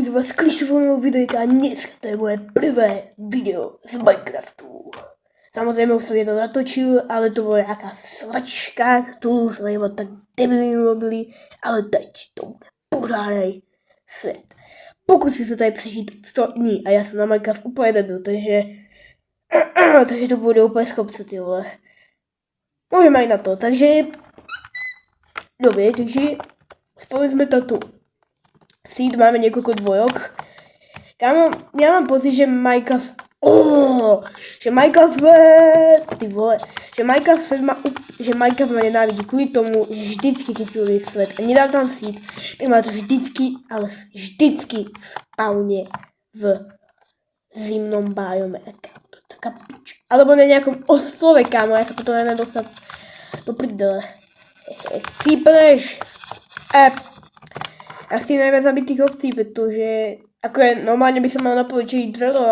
Už vás klišovanou videjka a dneska to je moje prvé video z Minecraftu. Samozřejmě už jsem jedno natočil, ale to byla nějaká sračka, kterou jsme jenom tak debilní robili, ale teď to bude pořádnej svět. Pokusím se tady přežít 100 dní a já jsem na Minecraft úplně debil, takže to bude úplně skopce, ty vole. Můžeme jít na to, takže dobrý, takže spolu jsme tatu. Seed máme několik dvojok. Kámo, já mám pocit, že Minecraft... že Minecraft má nenávidí kvůli tomu, že vždycky kyselý svět a nedal tam seed, tak má to vždycky, ale vždycky spawně v zimnom biome. Taká pič. Alebo na nějakom ostrove, kámo, já se potom nevím dostat do prdele. Chcípneš. Já chci najviac zabít tých obcí, protože ako je, normálně by som mal napočít dřevo,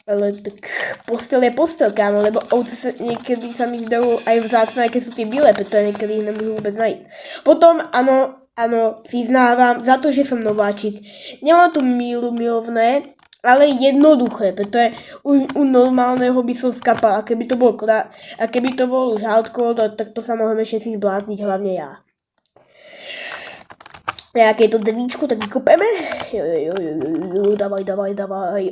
ale tak postel je postel, kámo, lebo ovce se někdy sami zdajú aj vzácné, keď sú tie bílé, protože někdy ich nemôžu vůbec najít. Potom, ano, přiznávám, za to, že som nováčik, nemám tu mílu milovné, ale jednoduché, protože u normálneho by som skapal, a keby to bol žáltko, tak to sa môžeme všetci zblázniť, hlavne ja. Nějaké to devíčko, tak vykopeme. Jo, davaj.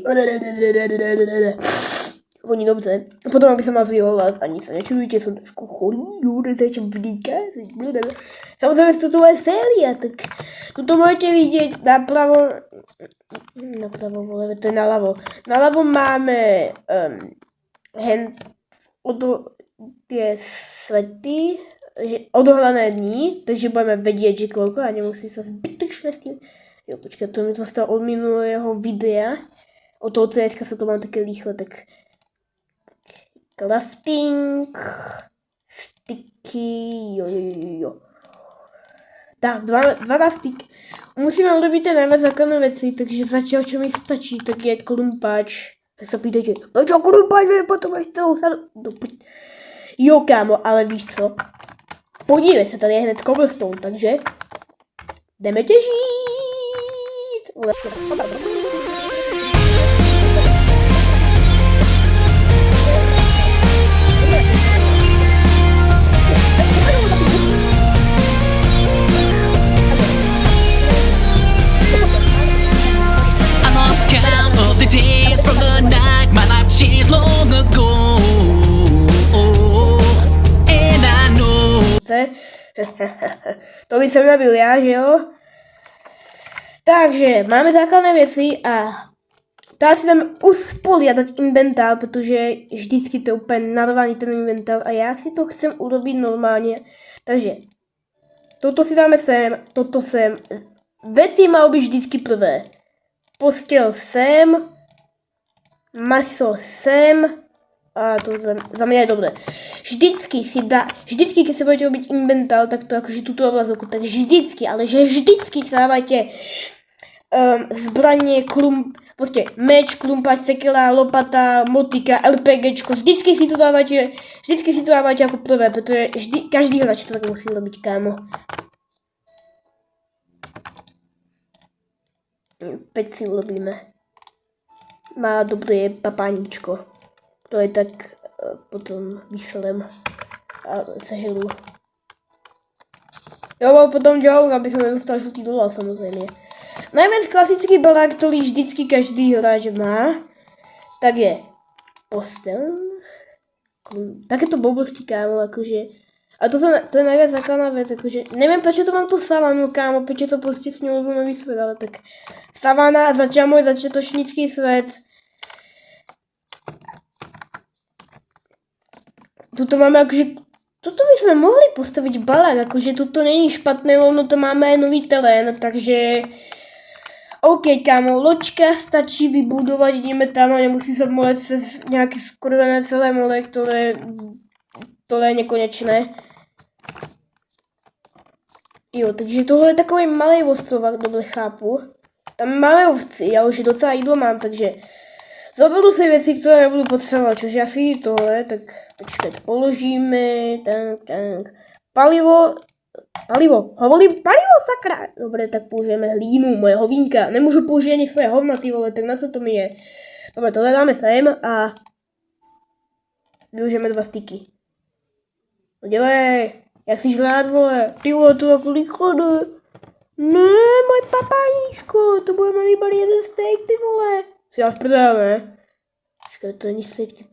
Voní dobře. Potom, aby jsem mazl jeho hlas, ani se nečujte, jsem trošku chorý, nezačím vdýkat. Samozřejmě to je série, tak tuto můžete vidět napravo, vole, to je nalavo. Nalavo máme ty svety, odhalené dní, takže budeme vědět, že kolko a nemusí se zbytočně s tím. Jo, počkej, to mi zůstalo od minulého videa. Od toho CSka se to mám také rychle, tak crafting, sticky, jo. Tak, 12 stick. Musíme urobit ty nejvíc základné věci, takže začal, čo mi stačí, tak je klumpač. Tak se pýtajte, čo klumpač, potom máš celou sadu. Jo, kámo, ale víš co? Podívej se, tady je hned cobblestone, takže jdeme těžit. I lost count of the days from the night my life changed long ago. To by jsem nabil já, že jo? Takže máme základné věci a dá si tam usporiadať inventár, protože vždycky to je úplně narvaný ten inventár a já si to chcem urobit normálně. Takže toto si dáme sem, toto sem. Věci malo být vždycky prvé. Postel sem, maso sem. A to za mě je dobré. Vždycky, když se budete robiť inventár, tak to jakože tuto obrazovku, tak vždycky, ale že vždycky si dávajte zbraně, prostě meč, klumpač, sekera, lopata, motika, LPGčko, vždycky si to dávajte jako prvé, protože každý hráč to tak musí robiť, kámo. Pec si urobíme. Má dobré papáníčko. To je tak potom výsledem a seželu. Jo, potom dělal, aby jsem nedostal žlutý dolů, samozřejmě. Najvíc klasický barák, který vždycky každý hráč má, tak je postel. Tak je to blbosti, kámo, jakože. A to je nejvíc základná věc, jakože. Nevím, proč to mám tu savanu, kámo, proč to prostě s ní lubu nový svět, ale tak. Savana začal můj začátečnický svět. Tuto máme jakože, toto bychom mohli postavit barák, jakože tuto není špatné, no to máme nový terén, takže OK, kámo, loďka stačí vybudovat, jdeme tam a nemusí se molet přes nějaké skurvené celé mole, které je nekonečné. Jo, takže tohle je takový malý ostrov, dobře chápu. Tam máme ovci, já už docela jídlo mám, takže zabudu si věci, které nebudu potřebovat, což já si tohle, tak počkej, položíme, tak. Palivo Palivo. Hovorím palivo, sakra. Dobre, tak použijeme hlínu, moje hovínka. Nemůžu použít ani svoje hovna, ty vole, tak na co to mi je? Dobre, tohle dáme sem a využijeme 2 styky. No dělej, jak si žrát, vole. Ty vole, to jako rychle jde. Ne, můj papáníčko, to bude malý balý jeden steak, ty vole. Si já vprdel, ne? Počkej, to není steak, ty.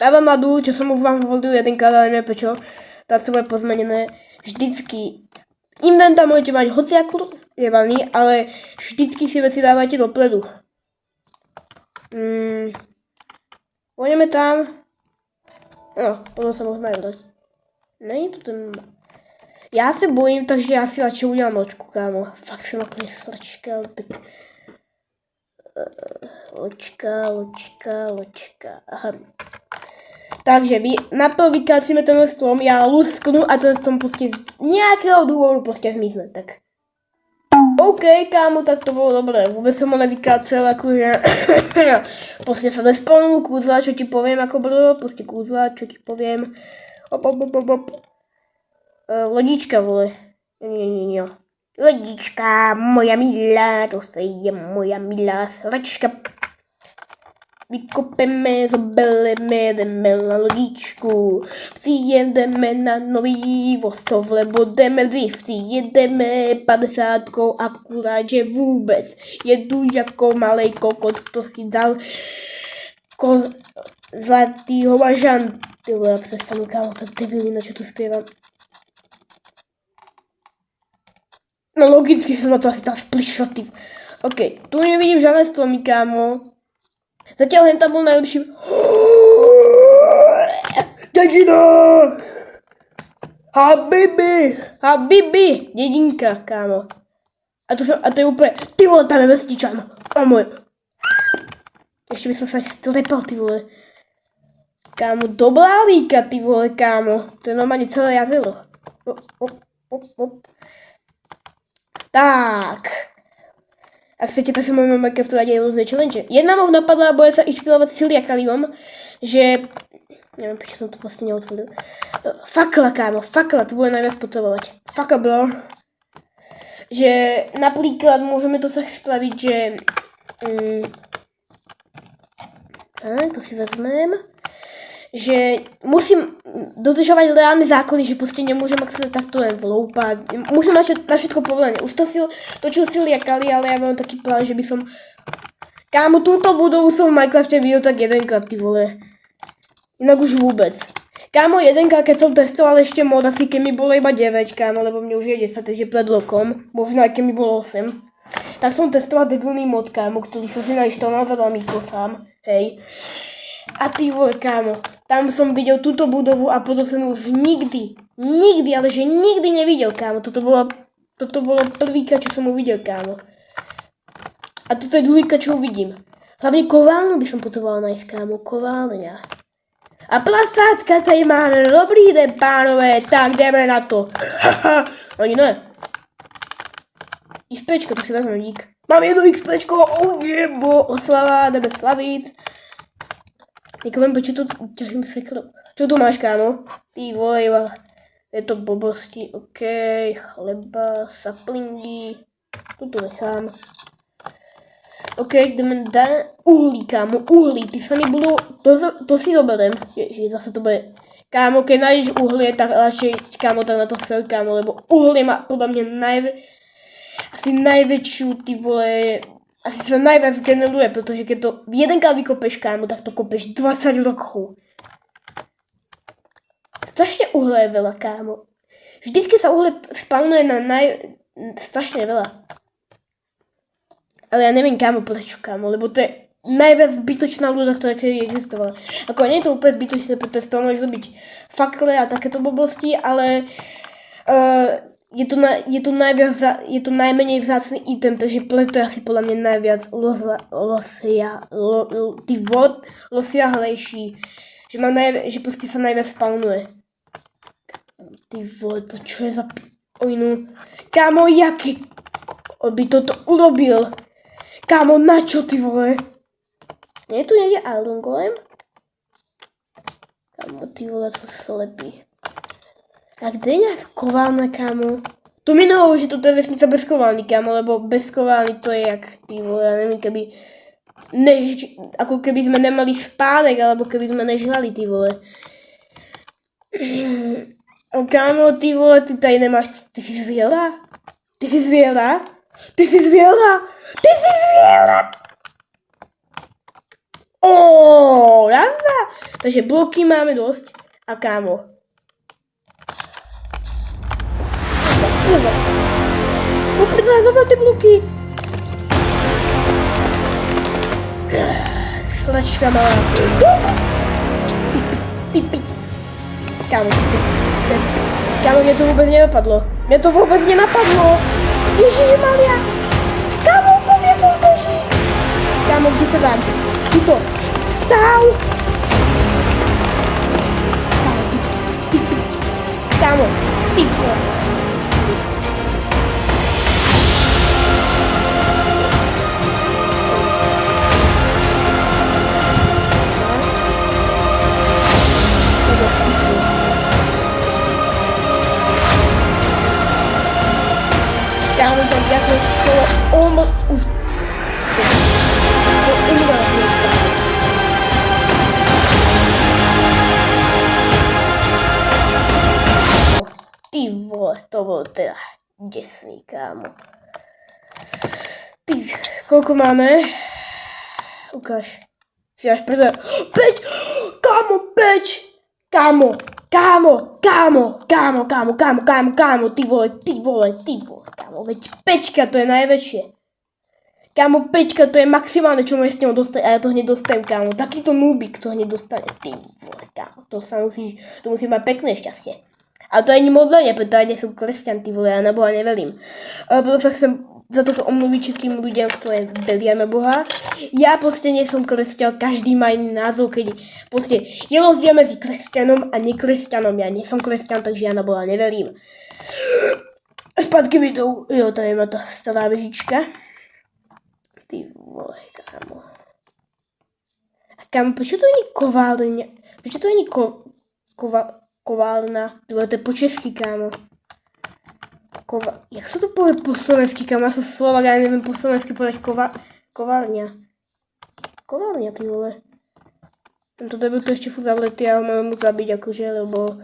Dávam madu, čo som vám hovoril jedenkrát, ale neviem prečo. Tá to bude pozmenené. Vždycky inventa môžete mať hociakú jevalný, ale vždycky si veci dávajte dopredu. Pôjdeme tam. No, potom sa môžeme aj dať. Není to ten... Já se bojím, takže já si radši udělám loďku, kámo. Fakt jsem úplně sračka, ale tak... Loďka, aha. Takže vy naprv vykácíme tenhle strom, já lusknu a ten strom prostě z nějakého důvodu prostě zmizne, tak. OK, kámo, tak to bylo dobré, vůbec jsem ho nevykácel, jakože prostě se nespomnul kůzla, čo ti povím, jako bylo, prostě kůzla, čo ti povím. Lodička, vole. Jo. Lodička, moja milá, to je moja milá sračka. Vykopeme, zobeleme, jdeme na lodičku. Přijedeme na nový vosov, lebo jdeme dřív. Jedeme 50, akurát, že vůbec. Jedu jako malej kokot, kto si dal zlatýho bažant. Tyhle, jak se stanu, kámo, to debilina, čo tu zpěvám. No logicky jsem na to asi dal splišotý. OK, tu nevidím žádné stromy, kámo. Zatiaľ hen tam bol najlepší... Dedina! Habibi! Dedinka, kámo. A to je úplně... Ty vole, tam je vesničan. O môj. Ještě by som sa stlepal, ty vole. Kámo, do Blálíka, ty vole, kámo. To je normálně celé jazero. Tak. Ak chcete, tak sa môžeme Minecraftu dať aj rôzne challenge. Jedna moc napadla, bude sa inšpirovať Siliakaliom, že... Neviem, prečo som to proste neotvoril. Fakla, kámo, fakla, to bude najviac potrebovať. Fakla, bro. Že napríklad môžeme to sa spraviť, že... Tak, to si vezmem. Že musím dodržovať reálne zákony, že proste nemôžem ak sa takto len vloupať. Musím mať na všetko povolenie. Už to točil Siliakali, ale ja mám taký plán, že by som... Kámo, túto budovu som v Minecrafte videl tak jedenkrát, ty vole. Inak už vôbec. Kámo, jedenkrát, keď som testoval ešte mod, asi keď mi bolo iba 9, kámo, lebo mne už je 10, takže pred rokom, možno aj keď mi bolo 8. Tak som testoval debilný mod, kámo, ktorý som si nainštaloval za Damiko sám, hej. A ty vole, kámo, tam som videl túto budovu a potom som už nikdy, ale že nikdy nevidel, kámo. Toto bolo prvýkrát, čo som uvidel, kámo. A toto je druhýkrát, čo uvidím. Hlavne koválnu by som potreboval nájsť, kámo, koválňa. A plasácka tady máme, dobrý den, pánové, tak jdeme na to. Ani ne. XPčko, to si vezmem, dík. Mám jedno XPčko, bo oslava, jdeme slavit. Nekovím, proč to ťažím seklo. Čo tu máš, kámo? Ty vole, je to blbosti, OK, chleba, saplingy, tu to nechám. OK, jdeme uhlí, kámo, uhlí, ty sami budou, to si zoberem, ježiš, zase to bude. Kámo, keď nájdeš uhlie, tak radšej, kámo, tak na to sel, kámo, lebo uhlie má podľa mňa asi najväčšiu, ty vole, asi sa najviac generuje, pretože keď to jedenkrát vykopeš, kámo, tak to kopeš 20 rokov. Strašne uhle je veľa, kámo. Vždycky sa uhle spawnuje na strašne veľa. Ale ja neviem, kámo, prečo, kámo, lebo to je najviac zbytočná ľudia, ktorá kedy existovala. Ako nie je to úplne zbytočné, pretože to môžeš robiť fakle a takéto blbosti, ale... je to najmenej vzácný item, takže preto je asi podľa mňa najviac losiahlejší, že proste sa najviac spawnuje. Ty vole, to čo je za ojnu? Kámo, jaký by toto urobil? Kámo, na čo, ty vole? Nie je tu niekde Iron Golem? Kámo, ty vole, co slepý. A kde je nějaká koválna, kámo? To mi nehovorí, že toto je vesnice bez koválny, kámo, lebo bez koválny to je jak, ty vole, ja neviem, keby... Ako keby sme nemali spánek, alebo keby sme nežrali, ty vole. Kámo, ty vole, ty tady nemáš... Ty jsi zvěla? Ty jsi zvěla? Ty jsi zvěla? Ty jsi zvěla! Razda! Takže bloky máme dosť. A kámo. Poprdla, zober ty bloky. Slačka malá. Ty. Kámo, kámo, mě to vůbec nenapadlo. Mě to vůbec nenapadlo. Ježišmarja. Kámo, po mně furt beží. Kámo, kde se dám? Tuto. Stav. Kámo, ty vole. Kámo, tak já jsem skoro už... Ty vole, to bylo teda děsný, kámo. Ty, koľko máme? Ukáž. Si až prdel. 5! Kámo, 5! Kámo, ty vole, kámo, veď 5 to je najväčšie. Kámo, 5 to je maximálne, čo môžeš s ňou dostať, a ja to hneď dostanem, kámo. Takýto núbik to hneď dostane, ty vole, kámo, to musí mať pekné šťastie. Ale to ani moc nie, pretože ja nie som kresťan, ty vole, ja na Boha neverím. Preto sa chcem za toto omluviť všetkým ľuďom, ktoré veria na Boha. Ja proste nie som kresťan, každý má iný názov, keď proste je rozdiel medzi kresťanom a nekresťanom. Ja nie som kresťan, takže ja na Boha neverím. Spadky vidou, jo, tady má tá stará vežička. Ty vole, kámo. A kámo, prečo to není koválňa? Prečo to není koválna? To je po česky, kámo. Jak sa to povie po slovensky, kámo? Ja som Slovak, ja neviem po slovensky povedať koválňa. Koválňa, ty vole. Tento debil to ešte furt zavletý a ho máme mu zabiť akože, lebo...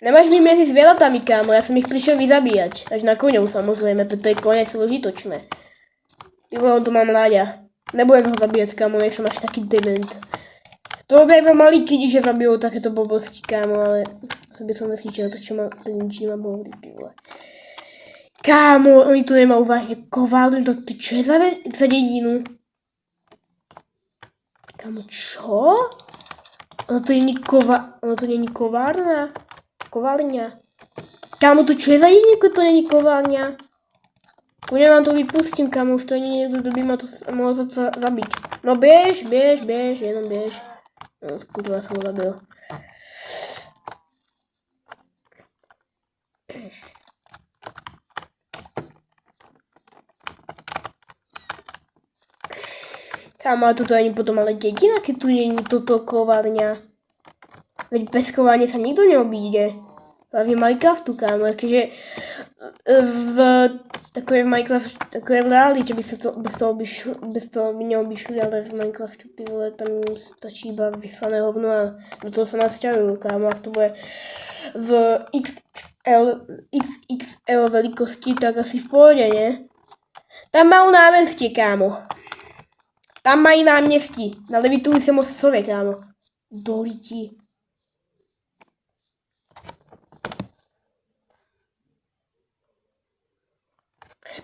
Nemáš mi medzi zvieratami, kámo, ja som ich prišiel vyzabíjať. Až na koňov, samozrejme, preto je kone sú užitočné. Ty vole, on tu mám láďa. Nebudem ho zabíjať, kámo, nie som až taký dement. To by aj malí kidi, že zabijú takéto blbosti, kámo, ale... By som neslyšel to, čo ma... To nič nemám hovoriť, ty vole. Kámo, oni tu nemajú vážne koválnu, to čo je za dedinu? Kámo, čo? Ono to není kovárna. Kovárňa. Kámo, to čo je za dedinu, to není kovárňa? Kone vám to vypustím, kámo, už to není niekto, kto by ma to mohol zabiť. No běž, jenom běž. No, kurva, som ho zabil. Kámo, ale toto ani potom ale dedina, keď tu není toto kovárňa. Veď bez kovárne sa nikto neobíde. Hlavne Minecraftu, kámo, akože v takové Minecraft, takové v realite by sa to bez toho by neobyšli, ale v Minecraftu, ty vole, tam stačí iba vyslané hovno a do toho sa nasťahujú, kámo, ak to bude v XXL veľkosti, tak asi v pohode, nie? Tam majú námestie, kámo. Tam mají náměstí. Na levitují se moc sově, kámo. Dolítí.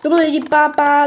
Dobrý lidi, pápa,